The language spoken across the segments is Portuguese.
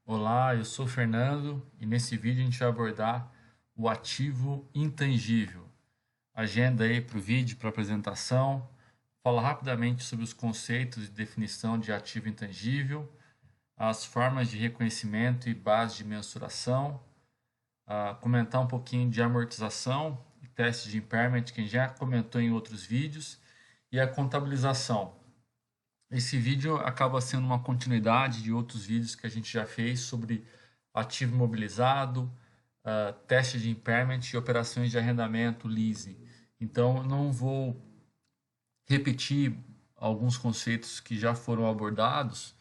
Olá, eu sou o Fernando e nesse vídeo a gente vai abordar o ativo intangível. Agenda aí para o vídeo, para a apresentação. Fala rapidamente sobre os conceitos de definição de ativo intangível, as formas de reconhecimento e base de mensuração, comentar um pouquinho de amortização e teste de impairment, que a gente já comentou em outros vídeos, e a contabilização. Esse vídeo acaba sendo uma continuidade de outros vídeos que a gente já fez sobre ativo imobilizado, teste de impairment e operações de arrendamento, leasing. Então, eu não vou repetir alguns conceitos que já foram abordados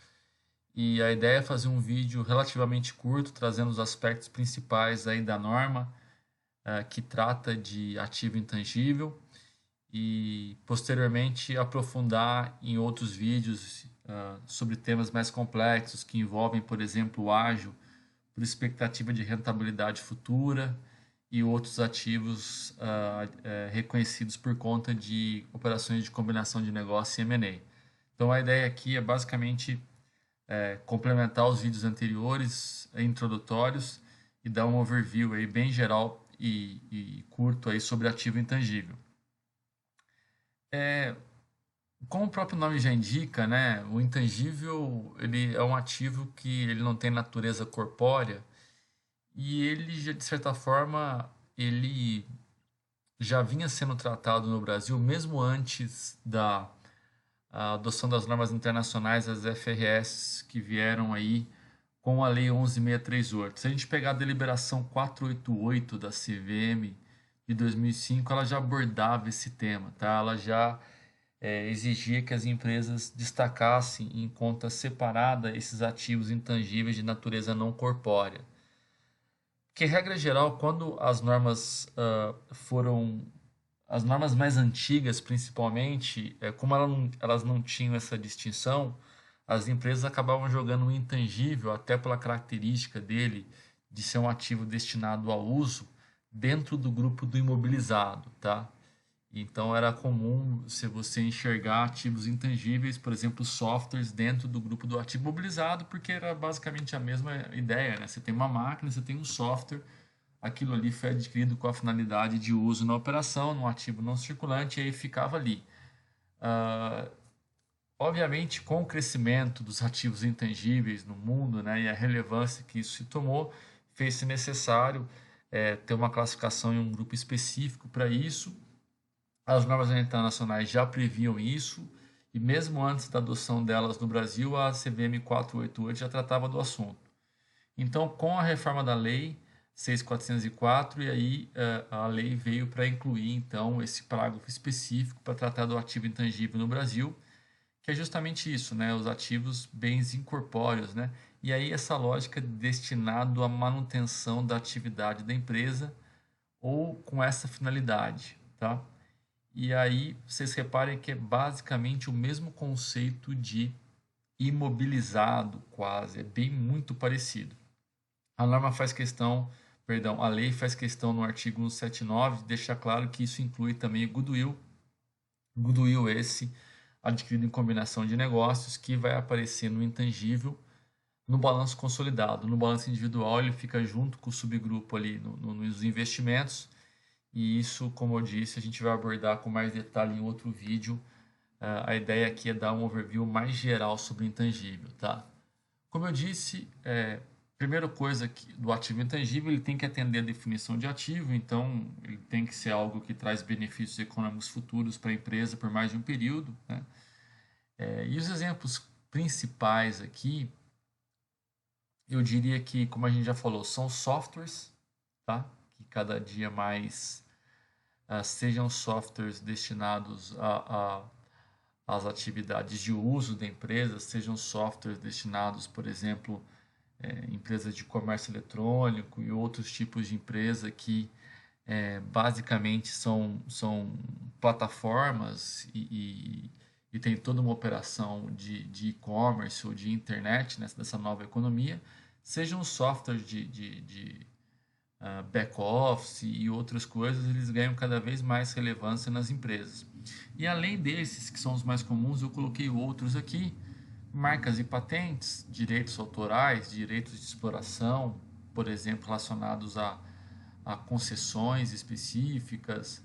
e a ideia é fazer um vídeo relativamente curto, trazendo os aspectos principais aí da norma, que trata de ativo intangível e posteriormente aprofundar em outros vídeos sobre temas mais complexos que envolvem, por exemplo, o ágio por expectativa de rentabilidade futura e outros ativos reconhecidos por conta de operações de combinação de negócio e M&A. Então a ideia aqui é basicamente complementar os vídeos anteriores, introdutórios, e dar um overview aí bem geral e curto aí sobre ativo intangível. Como o próprio nome já indica, né, o intangível ele é um ativo que ele não tem natureza corpórea e ele já, de certa forma, ele já vinha sendo tratado no Brasil mesmo antes da adoção das normas internacionais, as FRS, que vieram aí com a Lei 11.638. Se a gente pegar a deliberação 488 da CVM de 2005, ela já abordava esse tema, tá? Ela já exigia que as empresas destacassem em conta separada esses ativos intangíveis de natureza não corpórea. Que, regra geral, quando as normas foram. As normas mais antigas, principalmente, como elas não tinham essa distinção, as empresas acabavam jogando o intangível, até pela característica dele de ser um ativo destinado ao uso, dentro do grupo do imobilizado, tá? Então era comum se você enxergar ativos intangíveis, por exemplo, softwares dentro do grupo do ativo mobilizado, porque era basicamente a mesma ideia, né? Você tem uma máquina, você tem um software, aquilo ali foi adquirido com a finalidade de uso na operação, num ativo não circulante, e aí ficava ali. Obviamente, com o crescimento dos ativos intangíveis no mundo, né, e a relevância que isso se tomou, fez-se necessário ter uma classificação em um grupo específico para isso. As normas internacionais já previam isso, e mesmo antes da adoção delas no Brasil, a CVM 488 já tratava do assunto. Então, com a reforma da lei 6.404, e aí a lei veio para incluir então esse parágrafo específico para tratar do ativo intangível no Brasil, que é justamente isso, né, os ativos bens incorpóreos, né? E aí essa lógica destinado à manutenção da atividade da empresa ou com essa finalidade, tá? E aí vocês reparem que é basicamente o mesmo conceito de imobilizado, quase, é bem muito parecido. A norma faz questão, perdão, a lei faz questão no artigo 179 de deixar claro que isso inclui também goodwill, goodwill esse adquirido em combinação de negócios que vai aparecer no intangível no balanço consolidado. No balanço individual ele fica junto com o subgrupo ali nos investimentos, e isso, como eu disse, a gente vai abordar com mais detalhe em outro vídeo. A ideia aqui é dar um overview mais geral sobre o intangível, tá? Como eu disse, primeira coisa do ativo intangível, ele tem que atender a definição de ativo, então ele tem que ser algo que traz benefícios econômicos futuros para a empresa por mais de um período, né? E os exemplos principais aqui, eu diria que, como a gente já falou, são softwares, tá? Que cada dia mais sejam softwares destinados às atividades de uso da empresa, sejam softwares destinados, por exemplo, empresas de comércio eletrônico e outros tipos de empresa que basicamente são plataformas e tem toda uma operação de e-commerce ou de internet nessa nova economia, sejam softwares de back-office e outras coisas, eles ganham cada vez mais relevância nas empresas. E além desses, que são os mais comuns, eu coloquei outros aqui, Marcas e patentes, direitos autorais, direitos de exploração, por exemplo, relacionados a concessões específicas,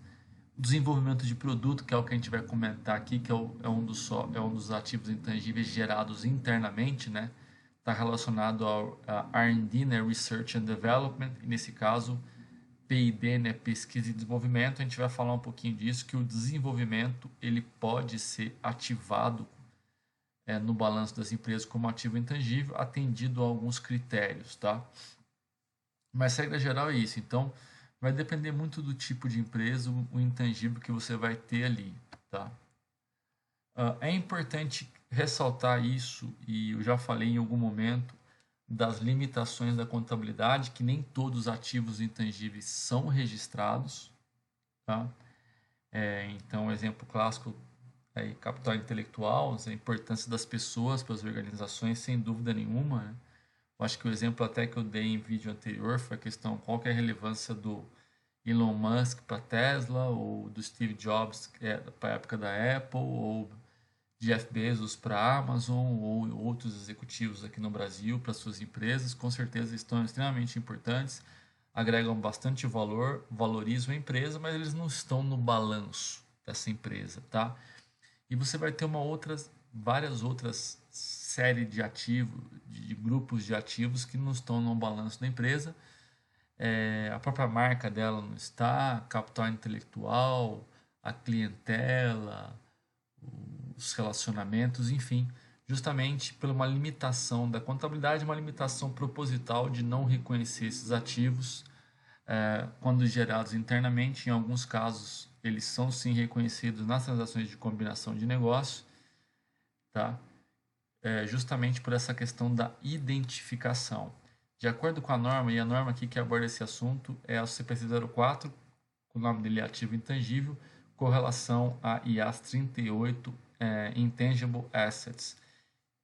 desenvolvimento de produto, que é o que a gente vai comentar aqui, que é um dos ativos intangíveis gerados internamente, né? Está relacionado ao R&D, né? Research and Development, e nesse caso, P&D, né? Pesquisa e desenvolvimento. A gente vai falar um pouquinho disso, que o desenvolvimento ele pode ser ativado no balanço das empresas como ativo intangível, atendido a alguns critérios, tá? Mas, regra geral, é isso. Então, vai depender muito do tipo de empresa, o intangível que você vai ter ali, tá? É importante ressaltar isso, e eu já falei em algum momento, das limitações da contabilidade, que nem todos os ativos intangíveis são registrados, tá? Então, um exemplo clássico é capital intelectual, a importância das pessoas para as organizações, sem dúvida nenhuma, né? Eu acho que o exemplo até que eu dei em vídeo anterior foi a questão qual que é a relevância do Elon Musk para a Tesla, ou do Steve Jobs para a época da Apple, ou Jeff Bezos para a Amazon, ou outros executivos aqui no Brasil para suas empresas. Com certeza estão extremamente importantes, agregam bastante valor, valorizam a empresa, mas eles não estão no balanço dessa empresa, tá? E você vai ter várias outras séries de ativos, de grupos de ativos que não estão no balanço da empresa. A própria marca dela não está, capital intelectual, a clientela, os relacionamentos, enfim, justamente por uma limitação da contabilidade, uma limitação proposital de não reconhecer esses ativos quando gerados internamente. Em alguns casos, eles são sim reconhecidos nas transações de combinação de negócio, tá? Justamente por essa questão da identificação. De acordo com a norma, e a norma aqui que aborda esse assunto é a CPC 04, o nome dele é ativo intangível, com relação a IAS 38, Intangible Assets.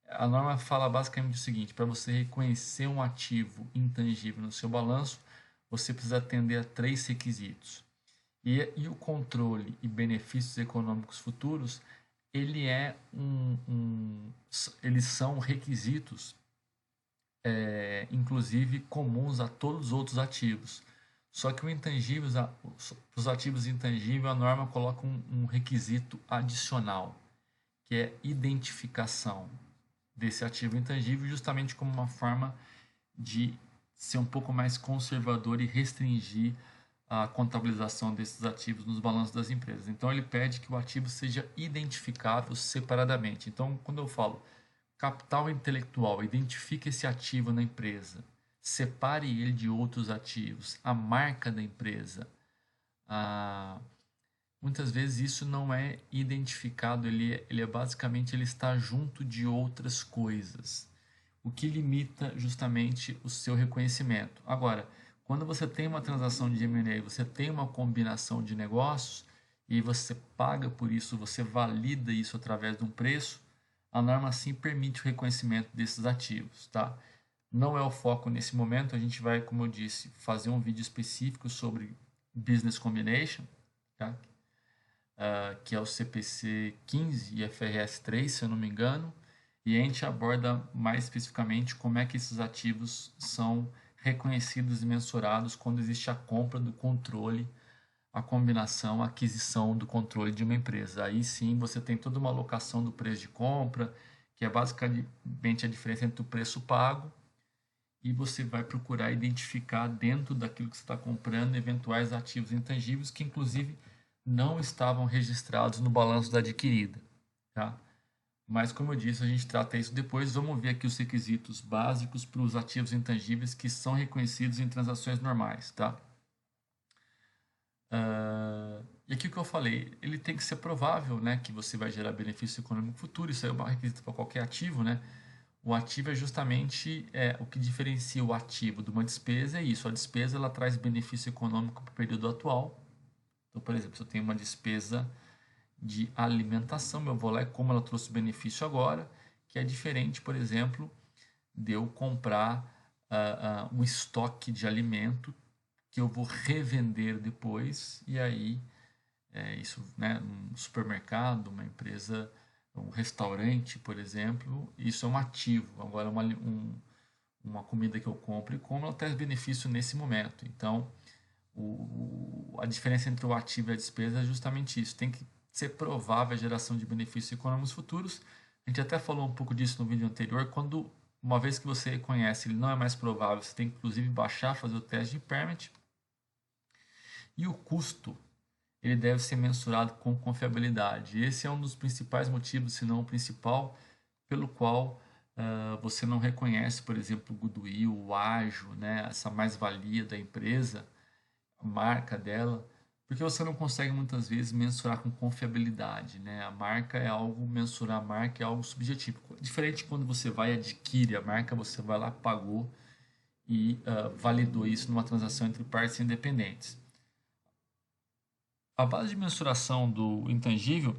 A norma fala basicamente o seguinte: para você reconhecer um ativo intangível no seu balanço, você precisa atender a três requisitos. E o controle e benefícios econômicos futuros, eles são requisitos, inclusive comuns a todos os outros ativos. Só que os ativos intangíveis, a norma coloca um requisito adicional, que é identificação desse ativo intangível, justamente como uma forma de ser um pouco mais conservador e restringir a contabilização desses ativos nos balanços das empresas. Então, ele pede que o ativo seja identificável separadamente. Então, quando eu falo capital intelectual, identifique esse ativo na empresa, separe ele de outros ativos, a marca da empresa. Muitas vezes isso não é identificado, ele basicamente ele está junto de outras coisas, o que limita justamente o seu reconhecimento. Agora, quando você tem uma transação de M&A, você tem uma combinação de negócios e você paga por isso, você valida isso através de um preço, a norma sim permite o reconhecimento desses ativos, tá? Não é o foco nesse momento, a gente vai, como eu disse, fazer um vídeo específico sobre Business Combination, tá? Que é o CPC 15 e FRS 3, se eu não me engano, e a gente aborda mais especificamente como é que esses ativos são reconhecidos e mensurados quando existe a compra do controle, a combinação, a aquisição do controle de uma empresa. Aí sim você tem toda uma alocação do preço de compra, que é basicamente a diferença entre o preço pago, e você vai procurar identificar dentro daquilo que você está comprando eventuais ativos intangíveis que inclusive não estavam registrados no balanço da adquirida, tá? Mas como eu disse, a gente trata isso depois. Vamos ver aqui os requisitos básicos para os ativos intangíveis que são reconhecidos em transações normais, tá? E aqui o que eu falei, ele tem que ser provável, né, que você vai gerar benefício econômico futuro. Isso aí é um requisito para qualquer ativo, né? O ativo é justamente o que diferencia o ativo de uma despesa, é isso. A despesa ela traz benefício econômico para o período atual. Então, por exemplo, se eu tenho uma despesa de alimentação, eu vou lá e como ela trouxe benefício agora, que é diferente, por exemplo, de eu comprar um estoque de alimento que eu vou revender depois, e aí isso, né, um supermercado, uma empresa um restaurante, por exemplo, isso é um ativo. Agora, uma comida que eu compro e como, ela traz benefício nesse momento. Então, a diferença entre o ativo e a despesa é justamente isso. Tem que ser provável a geração de benefícios econômicos futuros. A gente até falou um pouco disso no vídeo anterior. Quando, uma vez que você conhece, ele não é mais provável, você tem que inclusive baixar, fazer o teste de impairment. E o custo, ele deve ser mensurado com confiabilidade. Esse é um dos principais motivos, se não o principal, pelo qual você não reconhece, por exemplo, o goodwill, o ágio, né, essa mais-valia da empresa, a marca dela, porque você não consegue muitas vezes mensurar com confiabilidade, né? A marca é algo, mensurar a marca é algo subjetivo. Diferente quando você vai adquire a marca, você vai lá, pagou e validou isso numa transação entre partes independentes. A base de mensuração do intangível,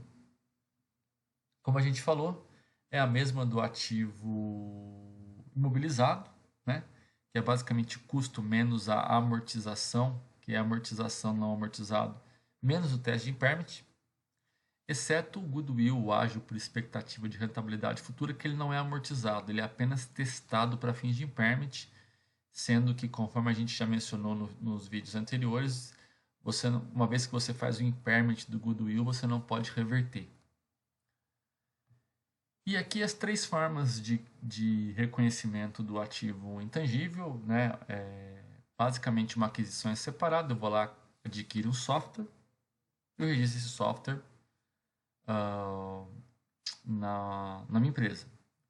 como a gente falou, é a mesma do ativo imobilizado, né? Que é basicamente custo menos a amortização, que é a amortização não amortizado, menos o teste de impairment, exceto o goodwill, o ágio por expectativa de rentabilidade futura, que ele não é amortizado, ele é apenas testado para fins de impairment, sendo que, conforme a gente já mencionou nos vídeos anteriores, uma vez que você faz o impairment do goodwill, você não pode reverter. E aqui as três formas de reconhecimento do ativo intangível, né? Basicamente uma aquisição é separada, eu vou lá, adquirir um software, eu registro esse software na minha empresa.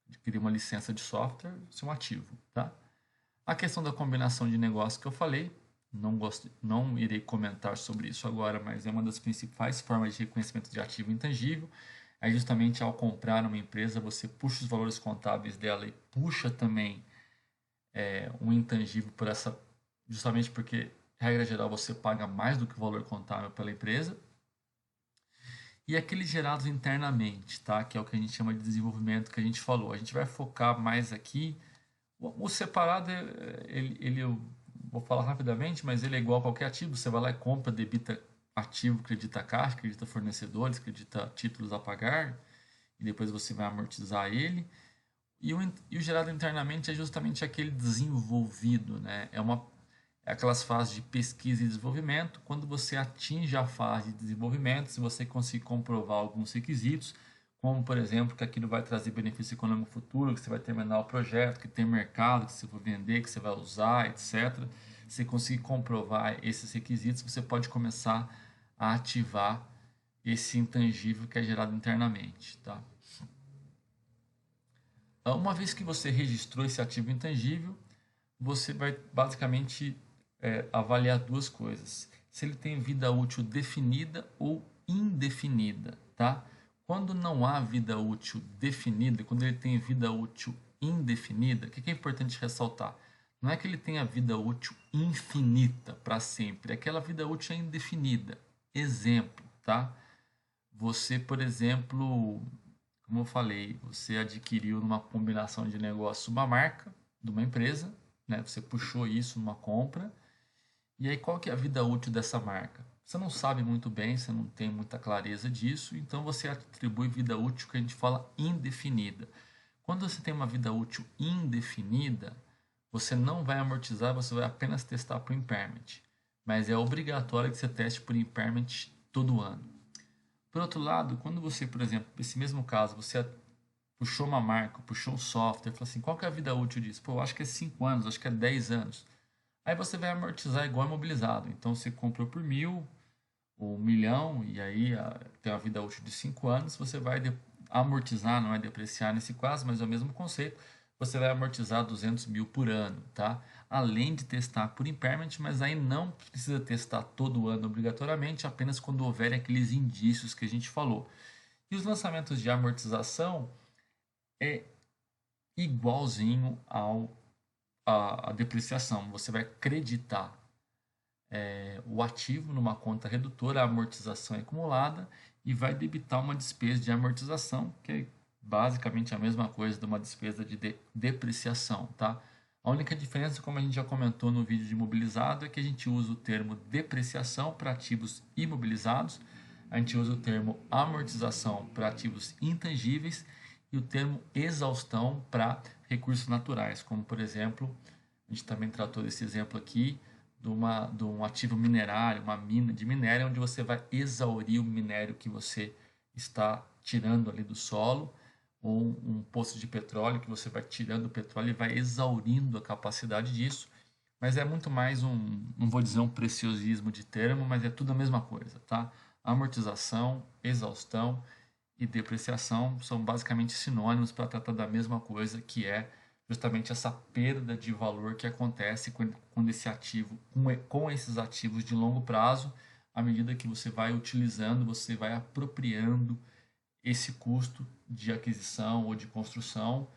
Adquirir uma licença de software, isso é um ativo, tá? A questão da combinação de negócio que eu falei, não irei comentar sobre isso agora, mas é uma das principais formas de reconhecimento de ativo intangível. É justamente ao comprar uma empresa, você puxa os valores contábeis dela e puxa também um intangível por essa, justamente porque, regra geral, você paga mais do que o valor contábil pela empresa. E aqueles gerados internamente, tá? Que é o que a gente chama de desenvolvimento que a gente falou. A gente vai focar mais aqui. O separado, eu vou falar rapidamente, mas ele é igual a qualquer ativo. Você vai lá e compra, debita ativo, credita caixa, credita fornecedores, credita títulos a pagar, e depois você vai amortizar ele. E o gerado internamente é justamente aquele desenvolvido, né? É aquelas fases de pesquisa e desenvolvimento. Quando você atinge a fase de desenvolvimento, se você conseguir comprovar alguns requisitos, como por exemplo que aquilo vai trazer benefício econômico futuro, que você vai terminar o projeto, que tem mercado, que você vai vender, que você vai usar, etc. Se conseguir comprovar esses requisitos, você pode começar a ativar esse intangível que é gerado internamente, tá? Uma vez que você registrou esse ativo intangível, você vai basicamente avaliar duas coisas. Se ele tem vida útil definida ou indefinida, tá? Quando não há vida útil definida, quando ele tem vida útil indefinida, o que é importante ressaltar? Não é que ele tenha vida útil infinita para sempre, aquela vida útil é indefinida. Exemplo, tá? Você, por exemplo, como eu falei, você adquiriu numa combinação de negócio uma marca de uma empresa, né? Você puxou isso numa compra. E aí qual que é a vida útil dessa marca? Você não sabe muito bem, você não tem muita clareza disso, então você atribui vida útil que a gente fala indefinida. Quando você tem uma vida útil indefinida, você não vai amortizar, você vai apenas testar por impairment. Mas é obrigatório que você teste por impairment todo ano. Por outro lado, quando você, por exemplo, nesse mesmo caso, você puxou uma marca, puxou um software, falou assim, qual que é a vida útil disso? Pô, eu acho que é 5 anos, acho que é 10 anos. Aí você vai amortizar igual imobilizado. Então você comprou por 1.000 ou 1.000.000 e aí tem uma vida útil de 5 anos, você vai amortizar, não é depreciar nesse caso, mas é o mesmo conceito. Você vai amortizar 200.000 por ano, tá? Além de testar por impairment, mas aí não precisa testar todo ano obrigatoriamente, apenas quando houver aqueles indícios que a gente falou. E os lançamentos de amortização é igualzinho à depreciação. Você vai creditar o ativo numa conta redutora, a amortização acumulada, e vai debitar uma despesa de amortização, que é basicamente a mesma coisa de uma despesa de depreciação, tá? A única diferença, como a gente já comentou no vídeo de imobilizado, é que a gente usa o termo depreciação para ativos imobilizados. a gente usa o termo amortização para ativos intangíveis e o termo exaustão para recursos naturais, como por exemplo, a gente também tratou desse exemplo aqui de um ativo minerário, uma mina de minério, onde você vai exaurir o minério que você está tirando ali do solo, ou um poço de petróleo que você vai tirando o petróleo e vai exaurindo a capacidade disso. Mas é muito mais não vou dizer um preciosismo de termo, mas é tudo a mesma coisa, tá? Amortização, exaustão e depreciação são basicamente sinônimos para tratar da mesma coisa, que é justamente essa perda de valor que acontece quando esse ativo, com esses ativos de longo prazo, à medida que você vai utilizando, você vai apropriando esse custo de aquisição ou de construção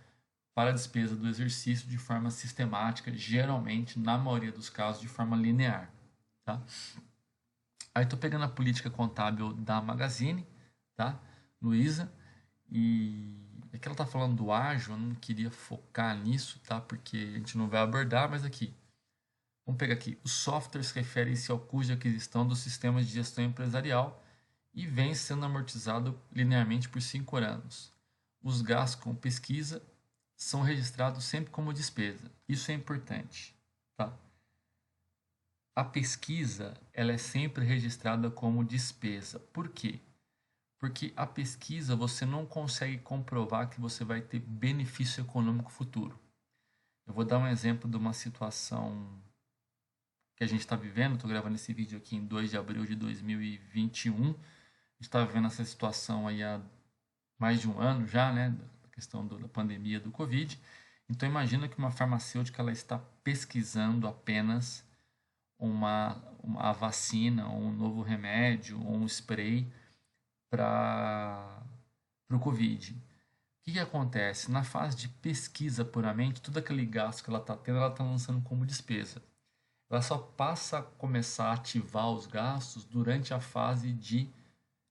para a despesa do exercício de forma sistemática, geralmente, na maioria dos casos, de forma linear. Tá? Aí estou pegando a política contábil da Magazine, tá? Luísa, e aqui ela está falando do ágil, eu não queria focar nisso, tá? Porque a gente não vai abordar, mas aqui, vamos pegar aqui, os softwares referem-se ao custo de aquisição dos sistemas de gestão empresarial e vem sendo amortizado linearmente por 5 anos. Os gastos com pesquisa são registrados sempre como despesa. Isso é importante, tá? A pesquisa, ela é sempre registrada como despesa. Por quê? Porque a pesquisa você não consegue comprovar que você vai ter benefício econômico futuro. Eu vou dar um exemplo de uma situação que a gente está vivendo. Estou gravando esse vídeo aqui em 2 de abril de 2021. A gente está vivendo essa situação aí há mais de um ano já, né? Da questão da pandemia do Covid. Então imagina que uma farmacêutica ela está pesquisando apenas uma vacina, ou um novo remédio, ou um spray para o Covid. O que acontece? Na fase de pesquisa puramente, todo aquele gasto que ela está tendo, ela está lançando como despesa. Ela só passa a começar a ativar os gastos durante a fase de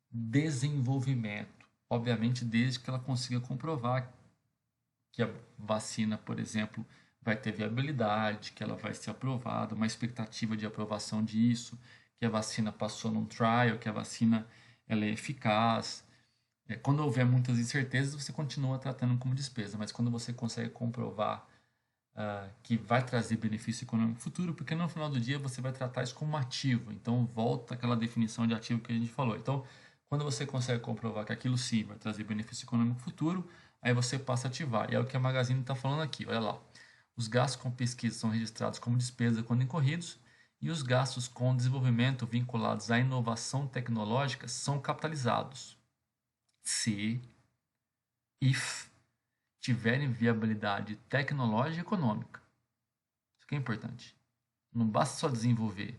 desenvolvimento. Obviamente, desde que ela consiga comprovar que a vacina, por exemplo, vai ter viabilidade, que ela vai ser aprovada, uma expectativa de aprovação disso, que a vacina passou num trial, que a vacina ela é eficaz. Quando houver muitas incertezas, você continua tratando como despesa, mas quando você consegue comprovar que vai trazer benefício econômico futuro, porque no final do dia você vai tratar isso como ativo. Então, volta aquela definição de ativo que a gente falou. Então, quando você consegue comprovar que aquilo sim vai trazer benefício econômico futuro, aí você passa a ativar. E é o que a Magazine está falando aqui. Olha lá. Os gastos com pesquisa são registrados como despesa quando incorridos e os gastos com desenvolvimento vinculados à inovação tecnológica são capitalizados. Se, if, tiverem viabilidade tecnológica e econômica. Isso que é importante. Não basta só desenvolver.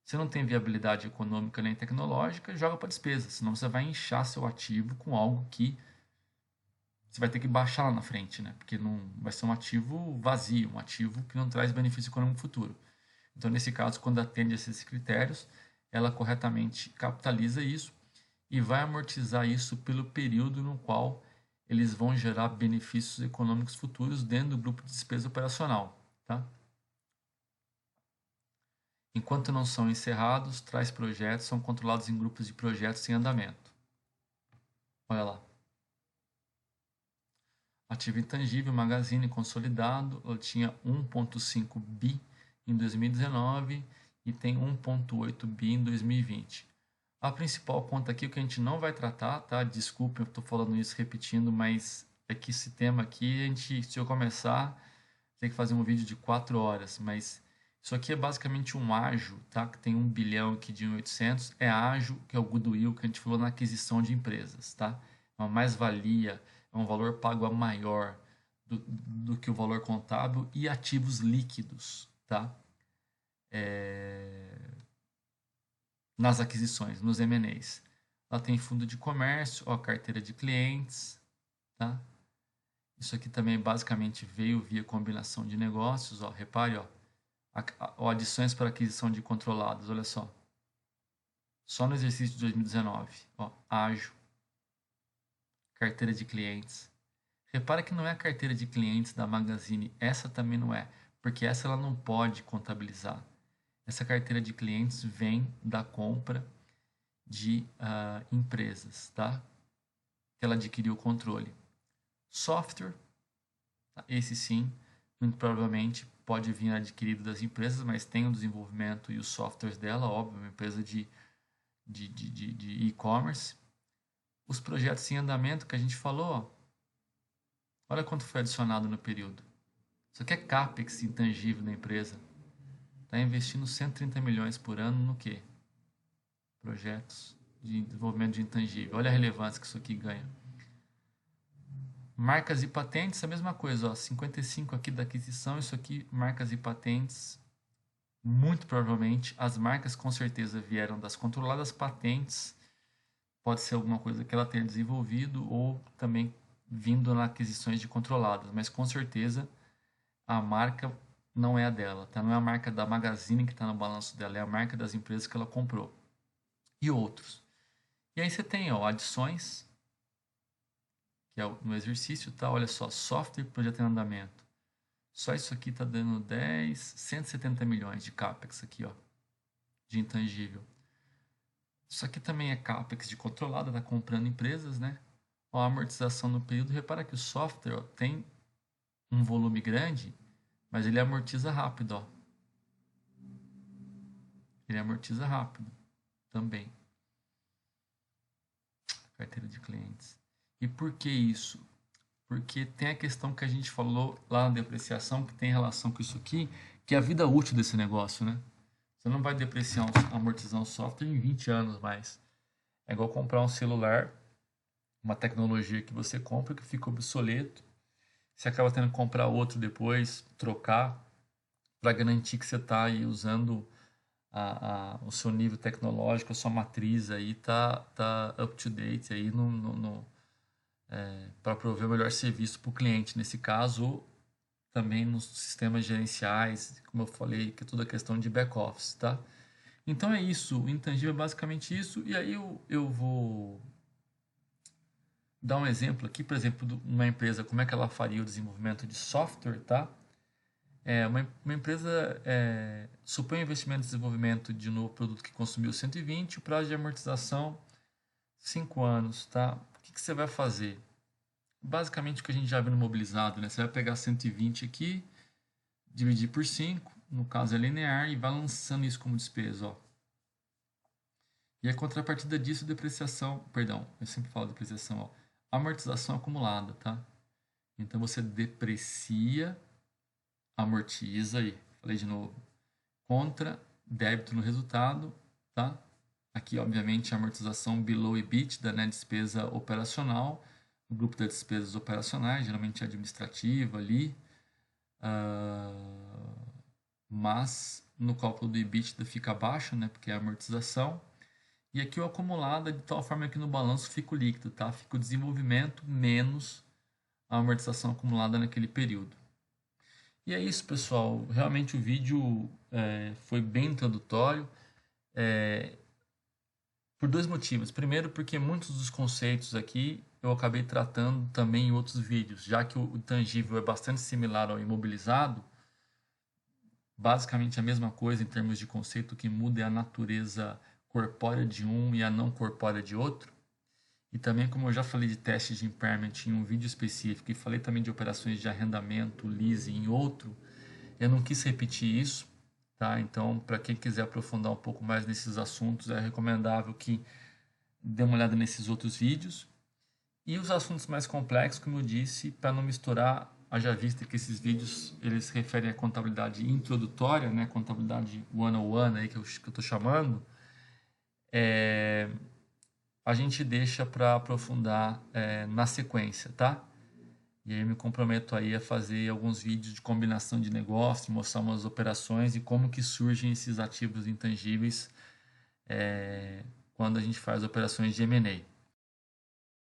Se não tem viabilidade econômica nem tecnológica, joga para despesa, senão você vai inchar seu ativo com algo que você vai ter que baixar lá na frente, né? Porque não vai ser um ativo vazio, um ativo que não traz benefício econômico futuro. Então, nesse caso, quando atende a esses critérios, ela corretamente capitaliza isso e vai amortizar isso pelo período no qual eles vão gerar benefícios econômicos futuros dentro do grupo de despesa operacional, tá? Enquanto não são encerrados, tais projetos são controlados em grupos de projetos em andamento. Olha lá. Ativo intangível, Magazine consolidado, ela tinha 1,5 bi em 2019 e tem 1,8 bi em 2020. A principal conta aqui, o que a gente não vai tratar, tá? Desculpe, eu estou falando isso repetindo, mas é que esse tema aqui, se eu começar, tem que fazer um vídeo de 4 horas, mas isso aqui é basicamente um ágio, tá? Que tem 1 bilhão aqui de 1.800, é ágio, que é o goodwill que a gente falou na aquisição de empresas, tá? É uma mais-valia, é um valor pago a maior do que o valor contábil e ativos líquidos, tá? Nas aquisições, nos M&As. Ela tem fundo de comércio, ó, carteira de clientes, tá? Isso aqui também basicamente veio via combinação de negócios, ó, repare, ó, adições para aquisição de controlados, olha só. Só no exercício de 2019, ó, ágio, carteira de clientes. Repara que não é a carteira de clientes da Magazine, essa também não é, porque essa ela não pode contabilizar. Essa carteira de clientes vem da compra de empresas, tá? Que ela adquiriu o controle. Software, tá? Esse sim, muito provavelmente pode vir adquirido das empresas, mas tem o desenvolvimento e os softwares dela, óbvio, uma empresa de e-commerce. Os projetos em andamento que a gente falou, ó, olha quanto foi adicionado no período. Isso aqui é CAPEX intangível da empresa. Está investindo 130 milhões por ano no quê? Projetos de desenvolvimento de intangível. Olha a relevância que isso aqui ganha. Marcas e patentes, a mesma coisa, ó, 55 aqui da aquisição, isso aqui, marcas e patentes. Muito provavelmente, as marcas com certeza vieram das controladas, patentes pode ser alguma coisa que ela tenha desenvolvido ou também vindo nas aquisições de controladas, mas com certeza a marca não é a dela, tá? Não é a marca da Magazine que está no balanço dela, é a marca das empresas que ela comprou. E outros. E aí você tem, ó, adições, que é no exercício, tá? Olha só, software, projeto em andamento. Só isso aqui está dando 170 milhões de CAPEX aqui, ó, de intangível. Isso aqui também é CAPEX de controlada, tá comprando empresas, né? Ó, a amortização no período, repara que o software, ó, tem um volume grande, mas ele amortiza rápido, ó. Ele amortiza rápido também. Carteira de clientes. E por que isso? Porque tem a questão que a gente falou lá na depreciação, que tem relação com isso aqui, que é a vida útil desse negócio, né? Você não vai depreciar, amortizar um software em 20 anos mais. É igual comprar um celular, uma tecnologia que você compra que fica obsoleto. Você acaba tendo que comprar outro depois, trocar, para garantir que você está aí usando o seu nível tecnológico, a sua matriz aí tá up to date aí para prover o melhor serviço para o cliente, nesse caso, ou também nos sistemas gerenciais, como eu falei, que é toda questão de back-office, tá? Então é isso, o intangível é basicamente isso, e aí eu vou dar um exemplo aqui, por exemplo, de uma empresa, como é que ela faria o desenvolvimento de software, tá? Uma empresa supõe um investimento de desenvolvimento de um novo produto que consumiu 120, o prazo de amortização 5 anos, tá? O que você vai fazer? Basicamente o que a gente já viu no mobilizado, né? Você vai pegar 120 aqui, dividir por 5, no caso é linear, e vai lançando isso como despesa, ó. E a contrapartida disso, depreciação, perdão, eu sempre falo depreciação, ó, amortização acumulada, tá? Então você deprecia, amortiza aí, falei de novo, contra débito no resultado, tá? Aqui, obviamente, a amortização below EBITDA, né, despesa operacional, o grupo das despesas operacionais, geralmente administrativa ali, mas no cálculo do EBITDA fica abaixo, né, porque é a amortização. E aqui o acumulado é de tal forma que no balanço fica o líquido, tá? Fica o desenvolvimento menos a amortização acumulada naquele período. E é isso, pessoal. Realmente o vídeo foi bem introdutório. Por dois motivos. Primeiro, porque muitos dos conceitos aqui eu acabei tratando também em outros vídeos, já que o tangível é bastante similar ao imobilizado, basicamente a mesma coisa em termos de conceito, o que muda é a natureza corpórea de um e a não corpórea de outro. E também, como eu já falei de testes de impairment em um vídeo específico e falei também de operações de arrendamento, leasing em outro, eu não quis repetir isso, tá? Então, para quem quiser aprofundar um pouco mais nesses assuntos, é recomendável que dê uma olhada nesses outros vídeos. E os assuntos mais complexos, como eu disse, para não misturar, haja vista que esses vídeos eles se referem à contabilidade introdutória, né? Contabilidade 101 aí que eu estou chamando, a gente deixa para aprofundar na sequência, tá? E aí eu me comprometo aí a fazer alguns vídeos de combinação de negócio, mostrar umas operações e como que surgem esses ativos intangíveis quando a gente faz operações de M&A.